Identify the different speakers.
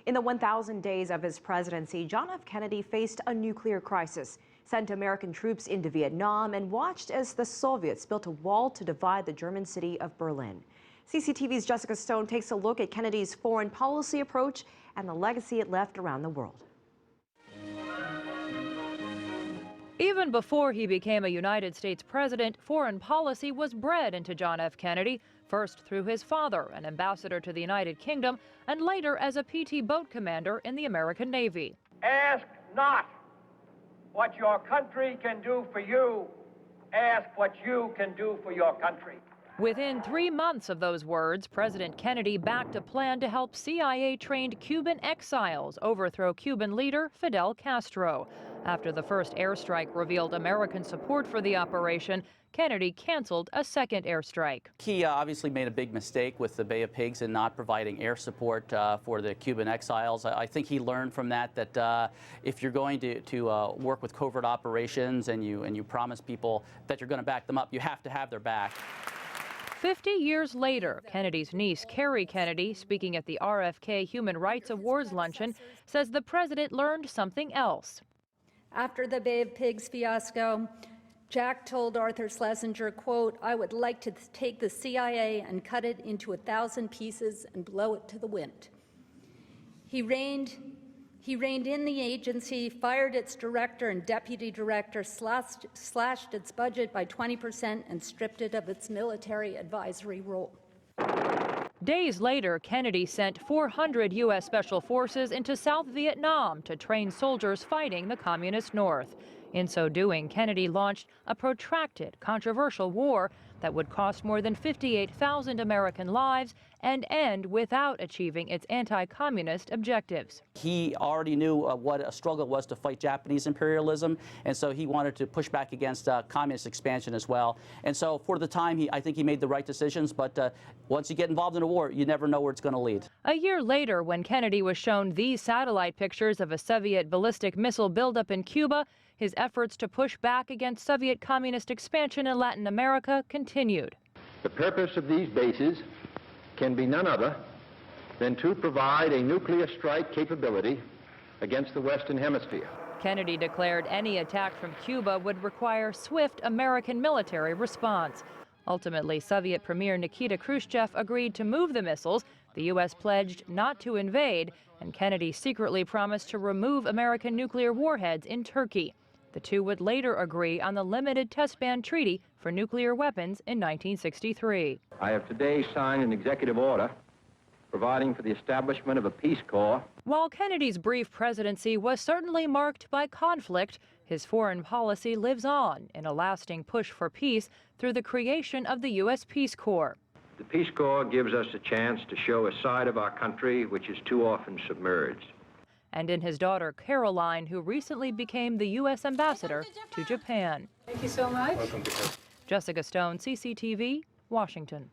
Speaker 1: In the 1,000 days of his presidency, John F. Kennedy faced a nuclear crisis, sent American troops into Vietnam, and watched as the Soviets built a wall to divide the German city of Berlin. CCTV's Jessica Stone takes a look at Kennedy's foreign policy approach and the legacy it left around the world.
Speaker 2: Even before he became a United States president, foreign policy was bred into John F. Kennedy, first through his father, an ambassador to the United Kingdom, and later as a PT boat commander in the American Navy.
Speaker 3: Ask not what your country can do for you. Ask what you can do for your country.
Speaker 2: Within 3 months of those words, President Kennedy backed a plan to help CIA-trained Cuban exiles overthrow Cuban leader Fidel Castro. After the first airstrike revealed American support for the operation, Kennedy canceled a second airstrike.
Speaker 4: He obviously made a big mistake with the Bay of Pigs in not providing air support for the Cuban exiles. I think he learned from that if you're going to work with covert operations and you promise people that you're going to back them up, you have to have their back.
Speaker 2: 50 years later, Kennedy's niece, Carrie Kennedy, speaking at the RFK Human Rights Awards luncheon, says the president learned something else.
Speaker 5: After the Bay of Pigs fiasco, Jack told Arthur Schlesinger, quote, "I would like to take the CIA and cut it into 1,000 pieces and blow it to the wind." He reined in the agency, fired its director and deputy director, slashed its budget by 20%, and stripped it of its military advisory role.
Speaker 2: Days later, Kennedy sent 400 U.S. Special Forces into South Vietnam to train soldiers fighting the Communist North. In so doing, Kennedy launched a protracted, controversial war that would cost more than 58,000 American lives and end without achieving its anti-communist objectives.
Speaker 4: He already knew what a struggle was to fight Japanese imperialism, and so he wanted to push back against communist expansion as well. And so for the time, I think he made the right decisions, but once you get involved in a war, you never know where it's going to lead.
Speaker 2: A year later, when Kennedy was shown these satellite pictures of a Soviet ballistic missile buildup in Cuba, his efforts to push back against Soviet communist expansion in Latin America continued.
Speaker 6: The purpose of these bases can be none other than to provide a nuclear strike capability against the Western Hemisphere.
Speaker 2: Kennedy declared any attack from Cuba would require swift American military response. Ultimately, Soviet Premier Nikita Khrushchev agreed to move the missiles. The U.S. pledged not to invade, and Kennedy secretly promised to remove American nuclear warheads in Turkey. The two would later agree on the Limited Test Ban Treaty for nuclear weapons in 1963.
Speaker 6: I have today signed an executive order providing for the establishment of a Peace Corps.
Speaker 2: While Kennedy's brief presidency was certainly marked by conflict, his foreign policy lives on in a lasting push for peace through the creation of the U.S. Peace Corps.
Speaker 6: The Peace Corps gives us a chance to show a side of our country which is too often submerged.
Speaker 2: And in his daughter, Caroline, who recently became the U.S. ambassador to Japan.
Speaker 7: Thank you so much.
Speaker 2: Jessica Stone, CCTV, Washington.